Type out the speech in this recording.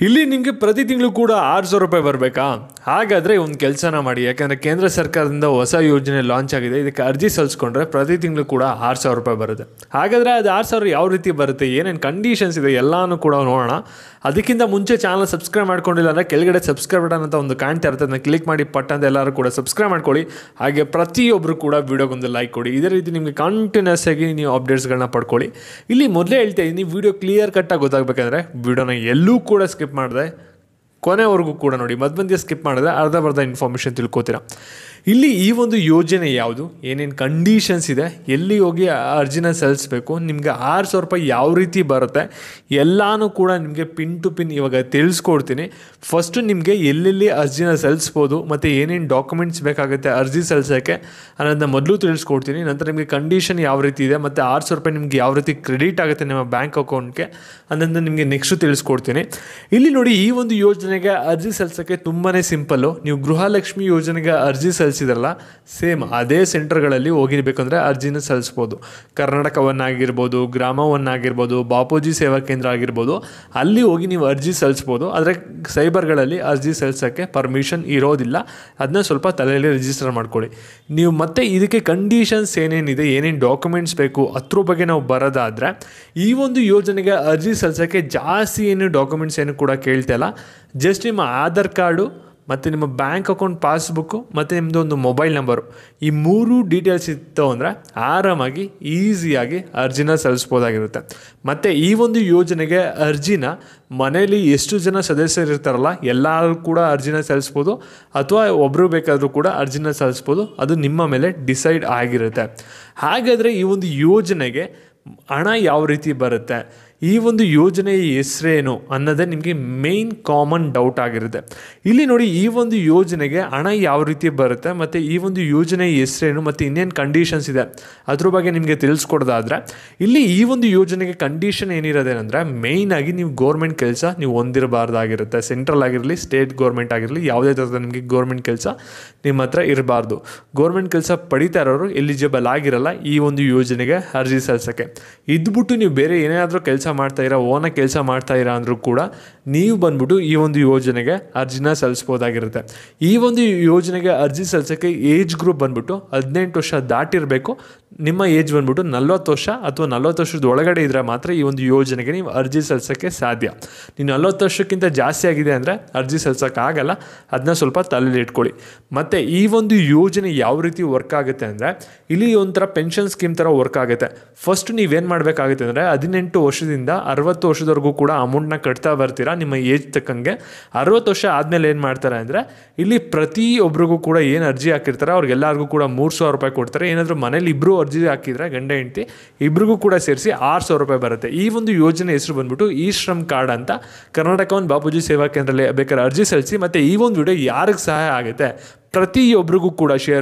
ಇಲ್ಲಿ ನಿಮಗೆ ಪ್ರತಿ ತಿಂಗಳು ಕೂಡ 6,000 ರೂಪಾಯಿ ಬರಬೇಕಾ? ಹಾಗಾದರೆ ಒಂದು ಕೆಲಸನ ಮಾಡಿ, ಯಾಕಂದರೆ ಕೇಂದ್ರ ಸರ್ಕಾರದಿಂದ ಹೊಸ ಯೋಜನೆ ಲಾಂಚ್ ಆಗಿದೆ. ಇದಕ್ಕೆ ಅರ್ಜಿ ಸಲ್ಲಿಸ್ಕೊಂಡ್ರೆ ಪ್ರತಿ ತಿಂಗಳು ಕೂಡ 6,000 ರೂಪಾಯಿ ಬರುತ್ತೆ. ಹಾಗಾದರೆ ಅದು 6,000 ಯಾವ ರೀತಿ ಬರುತ್ತೆ, ಏನೇನು ಕಂಡೀಷನ್ಸ್ ಇದೆ ಎಲ್ಲನೂ ಕೂಡ ನೋಡೋಣ. ಅದಕ್ಕಿಂತ ಮುಂಚೆ ಚಾನಲ್ ಸಬ್ಸ್ಕ್ರೈಬ್ ಮಾಡ್ಕೊಂಡಿಲ್ಲ ಅಂದರೆ ಕೆಳಗಡೆ ಸಬ್ಸ್ಕ್ರೈಬ್ ಬಟನ್ ಅಂತ ಒಂದು ಕಾಣ್ತಾ ಇರ್ತದೆ, ಅದನ್ನ ಕ್ಲಿಕ್ ಮಾಡಿ ಪಟ್ಟ ಅಂತ ಎಲ್ಲರೂ ಕೂಡ ಸಬ್ಸ್ಕ್ರೈಬ್ ಮಾಡ್ಕೊಳ್ಳಿ. ಹಾಗೆ ಪ್ರತಿಯೊಬ್ಬರು ಕೂಡ ವಿಡಿಯೋಗೊಂದು ಲೈಕ್ ಕೊಡಿ. ಇದೇ ರೀತಿ ನಿಮಗೆ ಕಂಟಿನ್ಯೂಸ್ ಆಗಿ ನೀವು ಅಪ್ಡೇಟ್ಸ್ಗಳನ್ನ ಪಡ್ಕೊಳ್ಳಿ. ಇಲ್ಲಿ ಮೊದಲೇ ಹೇಳ್ತಾ ಇದ್ದೀನಿ, ವಿಡಿಯೋ ಕ್ಲಿಯರ್ ಕಟ್ಟಾಗಿ ಗೊತ್ತಾಗಬೇಕಂದ್ರೆ ವಿಡಿಯೋನ ಎಲ್ಲೂ ಕೂಡ ಸ್ಕಿಪ್ ಮಾಡಿದೆ ಕೊನೆವರೆಗೂ ಕೂಡ ನೋಡಿ. ಮಧ್ಯ ಸ್ಕಿಪ್ ಮಾಡಿದ್ರೆ ಅರ್ಧ ಇನ್ಫಾರ್ಮೇಷನ್ ತಿಳ್ಕೊತೀರಾ. ಇಲ್ಲಿ ಈ ಒಂದು ಯೋಜನೆ ಯಾವುದು, ಏನೇನು ಕಂಡೀಷನ್ಸ್ ಇದೆ, ಎಲ್ಲಿ ಹೋಗಿ ಅರ್ಜಿನ ಸಲ್ಲಿಸಬೇಕು, ನಿಮಗೆ 6,000 ರೂಪಾಯಿ ಯಾವ ರೀತಿ ಬರುತ್ತೆ ಎಲ್ಲನೂ ಕೂಡ ನಿಮಗೆ ಪಿನ್ ಟು ಪಿನ್ ಇವಾಗ ತಿಳಿಸ್ಕೊಡ್ತೀನಿ. ಫಸ್ಟು ನಿಮಗೆ ಎಲ್ಲೆಲ್ಲಿ ಅರ್ಜಿನ ಸಲ್ಲಿಸ್ಬೋದು ಮತ್ತು ಏನೇನು ಡಾಕ್ಯುಮೆಂಟ್ಸ್ ಬೇಕಾಗುತ್ತೆ ಅರ್ಜಿ ಸಲ್ಲಿಸೋಕ್ಕೆ ಅನ್ನೋದನ್ನ ಮೊದಲು ತಿಳಿಸ್ಕೊಡ್ತೀನಿ. ನಂತರ ನಿಮಗೆ ಕಂಡೀಷನ್ ಯಾವ ರೀತಿ ಇದೆ ಮತ್ತು 6,000 ರೂಪಾಯಿ ನಿಮಗೆ ಯಾವ ರೀತಿ ಕ್ರೆಡಿಟ್ ಆಗುತ್ತೆ ನಿಮ್ಮ ಬ್ಯಾಂಕ್ ಅಕೌಂಟ್ಗೆ ಅನ್ನೋದನ್ನ ನಿಮಗೆ ನೆಕ್ಸ್ಟು ತಿಳಿಸ್ಕೊಡ್ತೀನಿ. ಇಲ್ಲಿ ನೋಡಿ, ಈ ಒಂದು ಯೋಜನೆಗೆ ಅರ್ಜಿ ಸಲ್ಲಿಸೋಕ್ಕೆ ತುಂಬಾ ಸಿಂಪಲ್ಲು. ನೀವು ಗೃಹಲಕ್ಷ್ಮಿ ಯೋಜನೆಗೆ ಅರ್ಜಿ ಸಲ್ಲಿಸಿದ್ರಲ್ಲ, ಸೇಮ್ ಅದೇ ಸೆಂಟರ್ಗಳಲ್ಲಿ ಹೋಗಿರ್ಬೇಕಂದ್ರೆ ಅರ್ಜಿನ ಸಲ್ಲಿಸ್ಬೋದು. ಕರ್ನಾಟಕವನ್ನಾಗಿರ್ಬೋದು, ಗ್ರಾಮವನ್ನಾಗಿರ್ಬೋದು, ಬಾಪೂಜಿ ಸೇವಾ ಕೇಂದ್ರ ಆಗಿರ್ಬೋದು, ಅಲ್ಲಿ ಹೋಗಿ ನೀವು ಅರ್ಜಿ ಸಲ್ಲಿಸ್ಬೋದು. ಆದರೆ ಸೈಬರ್ಗಳಲ್ಲಿ ಅರ್ಜಿ ಸಲ್ಲಿಸೋಕ್ಕೆ ಪರ್ಮಿಷನ್ ಇರೋದಿಲ್ಲ. ಅದನ್ನ ಸ್ವಲ್ಪ ತಲೆಯಲ್ಲಿ ರಿಜಿಸ್ಟರ್ ಮಾಡ್ಕೊಳ್ಳಿ ನೀವು. ಮತ್ತು ಇದಕ್ಕೆ ಕಂಡೀಷನ್ಸ್ ಏನೇನಿದೆ, ಏನೇನು ಡಾಕ್ಯುಮೆಂಟ್ಸ್ ಬೇಕು ಅದ್ರ ಬಗ್ಗೆ ನಾವು ಬರೋದಾದರೆ, ಈ ಒಂದು ಯೋಜನೆಗೆ ಅರ್ಜಿ ಸಲ್ಲಿಸೋಕ್ಕೆ ಜಾಸ್ತಿ ಏನು ಡಾಕ್ಯುಮೆಂಟ್ಸ್ ಏನು ಕೂಡ ಕೇಳ್ತಾ ಇಲ್ಲ. ಜಸ್ಟ್ ನಿಮ್ಮ ಆಧಾರ್ ಕಾರ್ಡು ಮತ್ತು ನಿಮ್ಮ ಬ್ಯಾಂಕ್ ಅಕೌಂಟ್ ಪಾಸ್ಬುಕ್ಕು ಮತ್ತು ನಿಮ್ಮದು ಒಂದು ಮೊಬೈಲ್ ನಂಬರು, ಈ 3 ಡೀಟೇಲ್ಸ್ ಇತ್ತು ಅಂದರೆ ಆರಾಮಾಗಿ ಈಸಿಯಾಗಿ ಅರ್ಜಿನ ಸಲ್ಲಿಸ್ಬೋದಾಗಿರುತ್ತೆ. ಮತ್ತು ಈ ಒಂದು ಯೋಜನೆಗೆ ಅರ್ಜಿನ ಮನೆಯಲ್ಲಿ ಎಷ್ಟು ಜನ ಸದಸ್ಯರಿರ್ತಾರಲ್ಲ ಎಲ್ಲರೂ ಕೂಡ ಅರ್ಜಿನ ಸಲ್ಲಿಸ್ಬೋದು, ಅಥವಾ ಒಬ್ಬರು ಬೇಕಾದರೂ ಕೂಡ ಅರ್ಜಿನ ಸಲ್ಲಿಸ್ಬೋದು. ಅದು ನಿಮ್ಮ ಮೇಲೆ ಡಿಸೈಡ್ ಆಗಿರುತ್ತೆ. ಹಾಗಾದರೆ ಈ ಒಂದು ಯೋಜನೆಗೆ ಹಣ ಯಾವ ರೀತಿ ಬರುತ್ತೆ, ಈ ಒಂದು ಯೋಜನೆಯ ಹೆಸರೇನು ಅನ್ನೋದೇ ನಿಮಗೆ ಮೇನ್ ಕಾಮನ್ ಡೌಟ್ ಆಗಿರುತ್ತೆ. ಇಲ್ಲಿ ನೋಡಿ, ಈ ಒಂದು ಯೋಜನೆಗೆ ಹಣ ಯಾವ ರೀತಿ ಬರುತ್ತೆ ಮತ್ತು ಈ ಒಂದು ಯೋಜನೆಯ ಹೆಸರೇನು ಮತ್ತು ಇನ್ನೇನು ಕಂಡೀಷನ್ಸ್ ಇದೆ ಅದ್ರ ಬಗ್ಗೆ ನಿಮಗೆ ತಿಳಿಸ್ಕೊಡೋದಾದರೆ, ಇಲ್ಲಿ ಈ ಒಂದು ಯೋಜನೆಗೆ ಕಂಡೀಷನ್ ಏನಿರೋದೇನೆಂದರೆ, ಮೇಯ್ನಾಗಿ ನೀವು ಗೋರ್ಮೆಂಟ್ ಕೆಲಸ ನೀವು ಹೊಂದಿರಬಾರ್ದಾಗಿರುತ್ತೆ. ಸೆಂಟ್ರಲ್ ಆಗಿರಲಿ, ಸ್ಟೇಟ್ ಗೋರ್ಮೆಂಟ್ ಆಗಿರಲಿ, ಯಾವುದೇ ಥರದ ನಿಮಗೆ ಗೋರ್ಮೆಂಟ್ ಕೆಲಸ ನಿಮ್ಮ ಹತ್ರ ಇರಬಾರ್ದು. ಗೋರ್ಮೆಂಟ್ ಕೆಲಸ ಪಡಿತಾ ಇರೋರು ಎಲಿಜಿಬಲ್ ಆಗಿರಲ್ಲ ಈ ಒಂದು ಯೋಜನೆಗೆ ಅರ್ಜಿ ಸಲ್ಲಿಸೋಕ್ಕೆ. ಇದ್ಬಿಟ್ಟು ನೀವು ಬೇರೆ ಏನಾದರೂ ಕೆಲಸ ಮಾಡ್ತಾಯಿರಾ, ಓನಾಗಿ ಕೆಲಸ ಮಾಡ್ತಾಯಿರಾ ಅಂದರೂ ಕೂಡ ನೀವು ಬಂದ್ಬಿಟ್ಟು ಈ ಒಂದು ಯೋಜನೆಗೆ ಅರ್ಜಿನ ಸಲ್ಲಿಸ್ಬೋದಾಗಿರುತ್ತೆ. ಈ ಒಂದು ಯೋಜನೆಗೆ ಅರ್ಜಿ ಸಲ್ಲಿಸೋಕ್ಕೆ ಏಜ್ ಗ್ರೂಪ್ ಬಂದ್ಬಿಟ್ಟು 18 ವರ್ಷ ದಾಟಿರಬೇಕು. ನಿಮ್ಮ ಏಜ್ ಬಂದ್ಬಿಟ್ಟು 40 ವರ್ಷ ಅಥವಾ 40 ವರ್ಷದ ಒಳಗಡೆ ಇದ್ದರೆ ಮಾತ್ರ ಈ ಒಂದು ಯೋಜನೆಗೆ ನೀವು ಅರ್ಜಿ ಸಲ್ಲಿಸೋಕ್ಕೆ ಸಾಧ್ಯ. ನೀವು 40 ವರ್ಷಕ್ಕಿಂತ ಜಾಸ್ತಿ ಆಗಿದೆ ಅಂದರೆ ಅರ್ಜಿ ಸಲ್ಲಿಸೋಕ್ಕಾಗಲ್ಲ. ಅದನ್ನ ಸ್ವಲ್ಪ ತಲೆಯಲ್ಲಿ ಇಟ್ಕೊಳ್ಳಿ. ಮತ್ತು ಈ ಒಂದು ಯೋಜನೆ ಯಾವ ರೀತಿ ವರ್ಕ್ ಆಗುತ್ತೆ ಅಂದರೆ, ಇಲ್ಲಿ ಒಂಥರ ಪೆನ್ಷನ್ ಸ್ಕೀಮ್ ಥರ ವರ್ಕ್ ಆಗುತ್ತೆ. ಫಸ್ಟ್ ನೀವೇನು ಮಾಡಬೇಕಾಗುತ್ತೆ ಅಂದರೆ, 18 ವರ್ಷದಿಂದ 60 ವರ್ಷದವರೆಗೂ ಕೂಡ ಅಮೌಂಟ್ನ ಕಟ್ತಾ ಬರ್ತೀರಾ ನಿಮ್ಮ ಏಜ್ ತಕ್ಕಂಗೆ. 60 ವರ್ಷ ಆದಮೇಲೆ ಏನು ಮಾಡ್ತಾರೆ ಅಂದರೆ, ಇಲ್ಲಿ ಪ್ರತಿಯೊಬ್ಬರಿಗೂ ಕೂಡ ಏನು ಅರ್ಜಿ ಹಾಕಿರ್ತಾರೆ ಅವ್ರಿಗೆಲ್ಲರಿಗೂ ಕೂಡ 3,000 ರೂಪಾಯಿ ಕೊಡ್ತಾರೆ. ಏನಾದರೂ ಮನೇಲಿ ಇಬ್ಬರು ಅರ್ಜಿ ಹಾಕಿದರೆ ಗಂಡ ಹೆಂಡತಿ ಇಬ್ಬರಿಗೂ ಕೂಡ ಸೇರಿಸಿ 6,000 ರೂಪಾಯಿ ಬರುತ್ತೆ. ಈ ಒಂದು ಯೋಜನೆ ಹೆಸರು ಬಂದ್ಬಿಟ್ಟು ಈ ಶ್ರಮ್ ಕಾರ್ಡ್ ಅಂತ. ಕರ್ನಾಟಕವನ್ನು ಬಾಪೂಜಿ ಸೇವಾ ಕೇಂದ್ರದಲ್ಲಿ ಬೇಕಾದ್ರೆ ಅರ್ಜಿ ಸಲ್ಲಿಸಿ. ಮತ್ತು ಈ ಒಂದು ವಿಡಿಯೋ ಯಾರಿಗೆ ಸಹಾಯ ಆಗುತ್ತೆ ಪ್ರತಿಯೊಬ್ಬರಿಗೂ ಕೂಡ ಶೇರ್ ಮಾಡಿ.